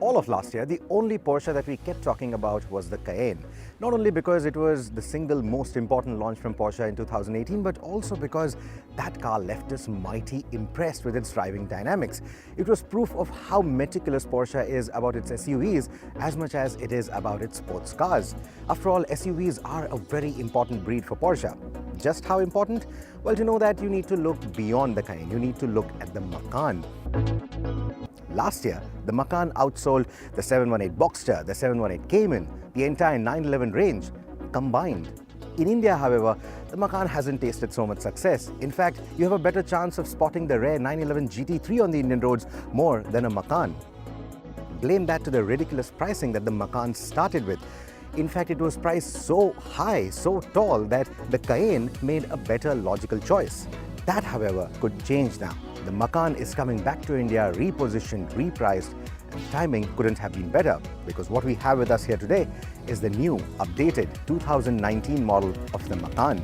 all of last year, the only Porsche that we kept talking about was the Cayenne. Not only because it was the single most important launch from Porsche in 2018, but also because that car left us mighty impressed with its driving dynamics. It was proof of how meticulous Porsche is about its SUVs as much as it is about its sports cars. After all, SUVs are a very important breed for Porsche. Just how important? Well, to know that, you need to look beyond the Cayenne. You need to look at the Macan. Last year, the Macan outsold the 718 Boxster, the 718 Cayman, the entire 911 range combined. In India, however, the Macan hasn't tasted so much success. In fact, you have a better chance of spotting the rare 911 GT3 on the Indian roads more than a Macan. Blame that to the ridiculous pricing that the Macan started with. In fact, it was priced so high, so tall, that the Cayenne made a better logical choice. That, however, could change now. The Macan is coming back to India, repositioned, repriced, and timing couldn't have been better, because what we have with us here today is the new, updated 2019 model of the Macan.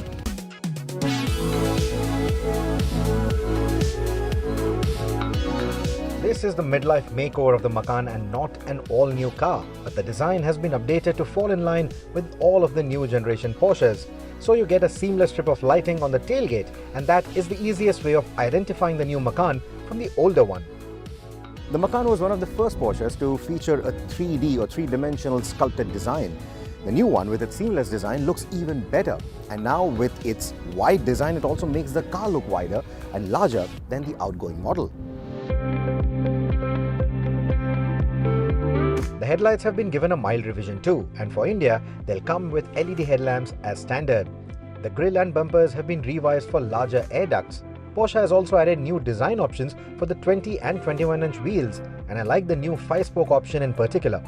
This is the midlife makeover of the Macan and not an all-new car, but the design has been updated to fall in line with all of the new generation Porsches. So you get a seamless strip of lighting on the tailgate, and that is the easiest way of identifying the new Macan from the older one. The Macan was one of the first Porsches to feature a 3D or three-dimensional sculpted design. The new one, with its seamless design, looks even better. And now with its wide design, it also makes the car look wider and larger than the outgoing model. The headlights have been given a mild revision too, and for India, they'll come with LED headlamps as standard. The grille and bumpers have been revised for larger air ducts. Porsche has also added new design options for the 20 and 21-inch wheels, and I like the new 5-spoke option in particular.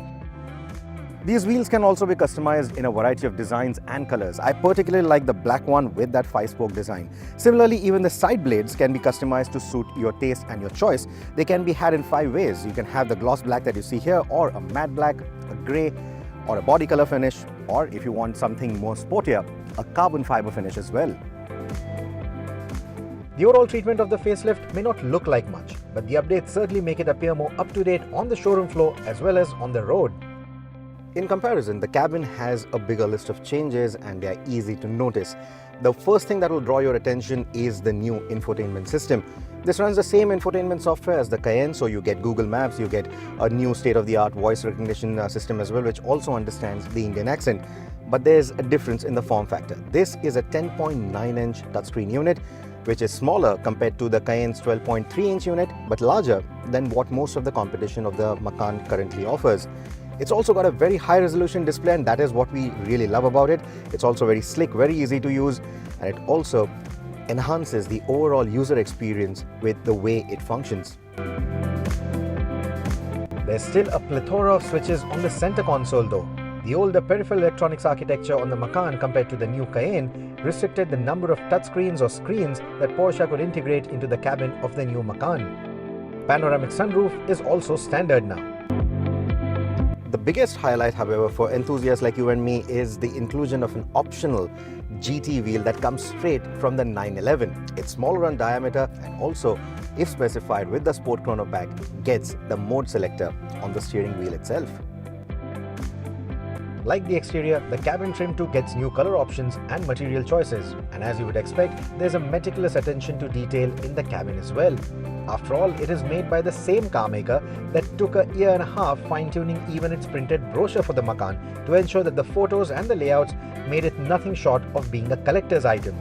These wheels can also be customized in a variety of designs and colors. I particularly like the black one with that 5-spoke design. Similarly, even the side blades can be customized to suit your taste and your choice. They can be had in 5 ways. You can have the gloss black that you see here, or a matte black, a grey, or a body color finish, or if you want something more sportier, a carbon fiber finish as well. The overall treatment of the facelift may not look like much, but the updates certainly make it appear more up-to-date on the showroom floor as well as on the road. In comparison, the cabin has a bigger list of changes and they are easy to notice. The first thing that will draw your attention is the new infotainment system. This runs the same infotainment software as the Cayenne, so you get Google Maps, you get a new state-of-the-art voice recognition system as well, which also understands the Indian accent. But there's a difference in the form factor. This is a 10.9-inch touchscreen unit, which is smaller compared to the Cayenne's 12.3-inch unit, but larger than what most of the competition of the Macan currently offers. It's also got a very high resolution display, and that is what we really love about it. It's also very slick, very easy to use, and it also enhances the overall user experience with the way it functions. There's still a plethora of switches on the center console though. The older peripheral electronics architecture on the Macan compared to the new Cayenne restricted the number of touchscreens or screens that Porsche could integrate into the cabin of the new Macan. Panoramic sunroof is also standard now. The biggest highlight, however, for enthusiasts like you and me is the inclusion of an optional GT wheel that comes straight from the 911. It's smaller on diameter and also, if specified with the Sport Chrono Pack, gets the mode selector on the steering wheel itself. Like the exterior, the cabin trim too gets new color options and material choices, and as you would expect, there's a meticulous attention to detail in the cabin as well. After all, it is made by the same car maker that took a year and a half fine-tuning even its printed brochure for the Macan to ensure that the photos and the layouts made it nothing short of being a collector's item.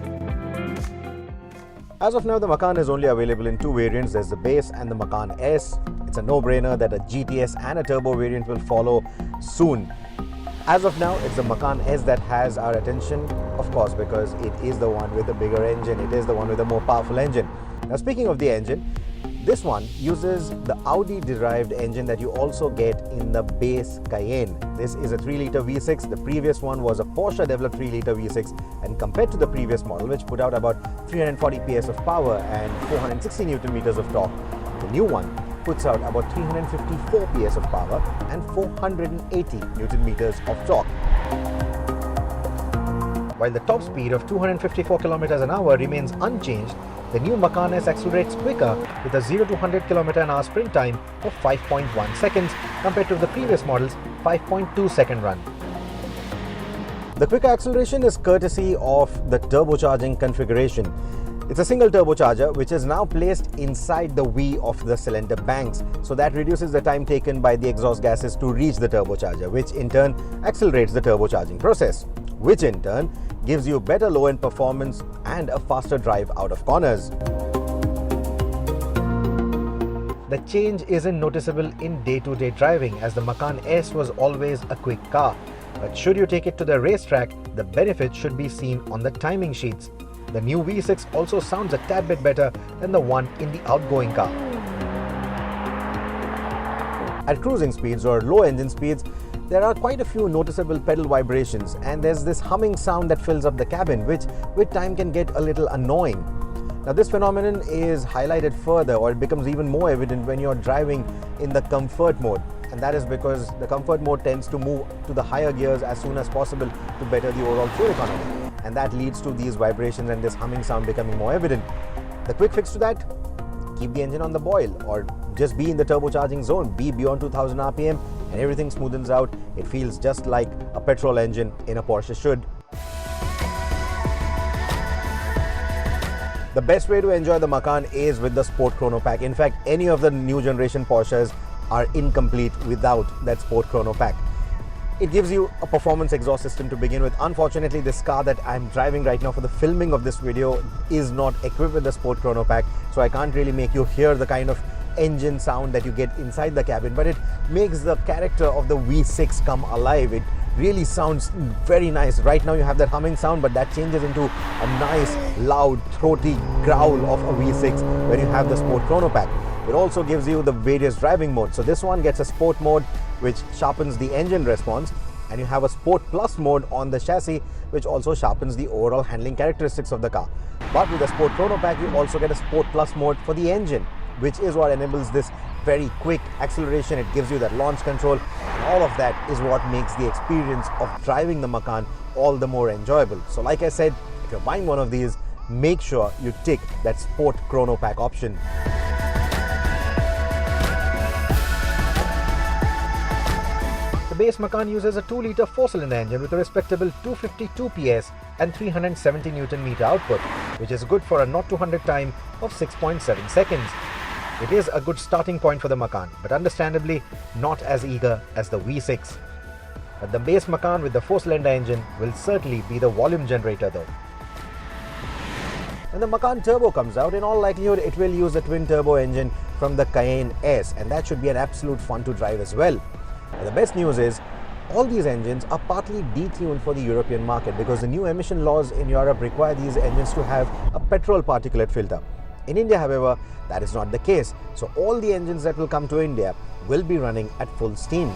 As of now, the Macan is only available in 2 variants. There's the base and the Macan S. It's a no-brainer that a GTS and a turbo variant will follow soon. As of now, it's the Macan S that has our attention, of course, because it is the one with the bigger engine. It is the one with the more powerful engine. Now, speaking of the engine, this one uses the Audi-derived engine that you also get in the base Cayenne. This is a 3-litre V6. The previous one was a Porsche-developed 3-litre V6, and compared to the previous model, which put out about 340 PS of power and 460 Nm of torque, the new one puts out about 354 PS of power and 480 Nm of torque. While the top speed of 254 km an hour remains unchanged, the new Macan S accelerates quicker with a 0 to 100 km/h sprint time of 5.1 seconds compared to the previous model's 5.2 second run. The quicker acceleration is courtesy of the turbocharging configuration. It's a single turbocharger which is now placed inside the V of the cylinder banks, so that reduces the time taken by the exhaust gases to reach the turbocharger, which in turn accelerates the turbocharging process, which in turn gives you better low-end performance and a faster drive out of corners. The change isn't noticeable in day-to-day driving, as the Macan S was always a quick car. But should you take it to the racetrack, the benefits should be seen on the timing sheets. The new V6 also sounds a tad bit better than the one in the outgoing car. At cruising speeds or low engine speeds, there are quite a few noticeable pedal vibrations, and there's this humming sound that fills up the cabin, which with time can get a little annoying. Now this phenomenon is highlighted further, or it becomes even more evident when you're driving in the comfort mode. And that is because the comfort mode tends to move to the higher gears as soon as possible to better the overall fuel economy. And that leads to these vibrations and this humming sound becoming more evident. The quick fix to that? Keep the engine on the boil, or just be in the turbocharging zone, be beyond 2000 RPM, and everything smoothens out. It feels just like a petrol engine in a Porsche should. The best way to enjoy the Macan is with the Sport Chrono Pack. In fact, any of the new generation Porsches are incomplete without that Sport Chrono Pack. It gives you a performance exhaust system to begin with. Unfortunately, this car that I'm driving right now for the filming of this video is not equipped with the Sport Chrono Pack, so I can't really make you hear the kind of engine sound that you get inside the cabin, but it makes the character of the V6 come alive. It really sounds very nice. Right now you have that humming sound, but that changes into a nice, loud, throaty growl of a V6 when you have the Sport Chrono Pack. It also gives you the various driving modes. So this one gets a Sport mode, which sharpens the engine response, and you have a Sport Plus mode on the chassis, which also sharpens the overall handling characteristics of the car. But with the Sport Chrono Pack, you also get a Sport Plus mode for the engine, which is what enables this very quick acceleration. It gives you that launch control, and all of that is what makes the experience of driving the Macan all the more enjoyable. So like I said, if you're buying one of these, make sure you tick that Sport Chrono Pack option. The base Macan uses a 2-litre 4-cylinder engine with a respectable 252 PS and 370 Nm output, which is good for a 0 to 100 time of 6.7 seconds. It is a good starting point for the Macan, but understandably not as eager as the V6. But the base Macan with the 4-cylinder engine will certainly be the volume generator though. When the Macan Turbo comes out, in all likelihood it will use a twin-turbo engine from the Cayenne S, and that should be an absolute fun to drive as well. And the best news is, all these engines are partly detuned for the European market because the new emission laws in Europe require these engines to have a petrol particulate filter. In India, however, that is not the case. So all the engines that will come to India will be running at full steam.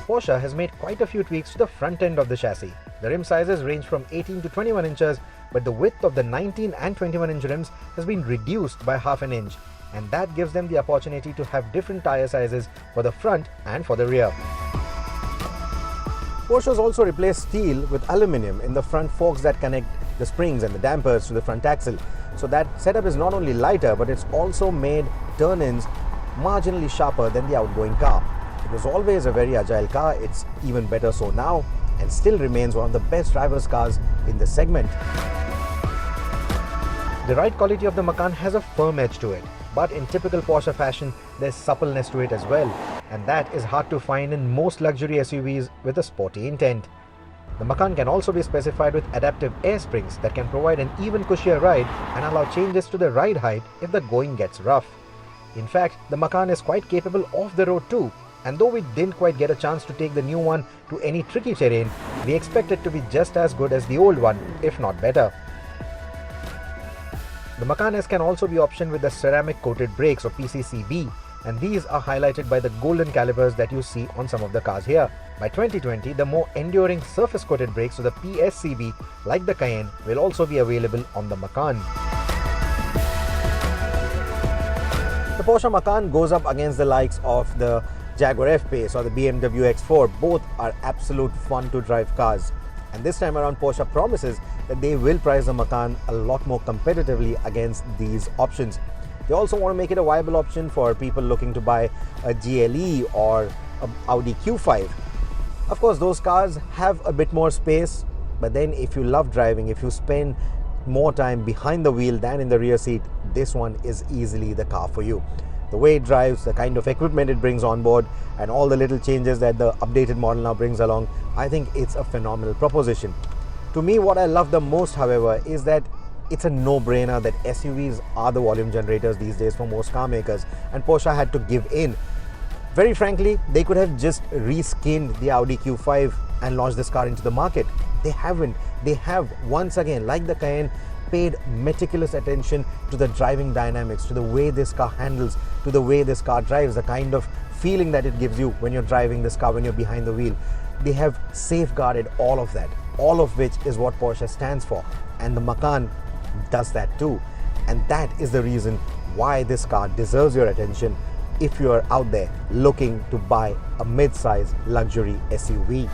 Porsche has made quite a few tweaks to the front end of the chassis. The rim sizes range from 18 to 21 inches, but the width of the 19 and 21 inch rims has been reduced by half an inch. And that gives them the opportunity to have different tire sizes for the front and for the rear. Porsche has also replaced steel with aluminium in the front forks that connect the springs and the dampers to the front axle. So that setup is not only lighter, but it's also made turn-ins marginally sharper than the outgoing car. It was always a very agile car. It's even better so now, and still remains one of the best driver's cars in the segment. The ride quality of the Macan has a firm edge to it. But in typical Porsche fashion, there's suppleness to it as well, and that is hard to find in most luxury SUVs with a sporty intent. The Macan can also be specified with adaptive air springs that can provide an even cushier ride and allow changes to the ride height if the going gets rough. In fact, the Macan is quite capable off the road too, and though we didn't quite get a chance to take the new one to any tricky terrain, we expect it to be just as good as the old one, if not better. The Macan S can also be optioned with the ceramic coated brakes or PCCB, and these are highlighted by the golden calipers that you see on some of the cars here. By 2020, the more enduring surface coated brakes, so the PSCB, like the Cayenne, will also be available on the Macan. The Porsche Macan goes up against the likes of the Jaguar F-Pace or the BMW X4. Both are absolute fun to drive cars. And this time around, Porsche promises that they will price the Macan a lot more competitively against these options. They also want to make it a viable option for people looking to buy a GLE or an Audi Q5. Of course, those cars have a bit more space, but then if you love driving, if you spend more time behind the wheel than in the rear seat, this one is easily the car for you. The way it drives, the kind of equipment it brings on board, and all the little changes that the updated model now brings along, I think it's a phenomenal proposition. To me, what I love the most, however, is that it's a no-brainer that SUVs are the volume generators these days for most car makers, and Porsche had to give in. Very frankly, they could have just reskinned the Audi Q5 and launched this car into the market. They haven't. They have, once again, like the Cayenne, paid meticulous attention to the driving dynamics, to the way this car handles, to the way this car drives, the kind of feeling that it gives you when you're driving this car, when you're behind the wheel. They have safeguarded all of that, all of which is what Porsche stands for. And the Macan does that too. And that is the reason why this car deserves your attention if you are out there looking to buy a mid-size luxury SUV.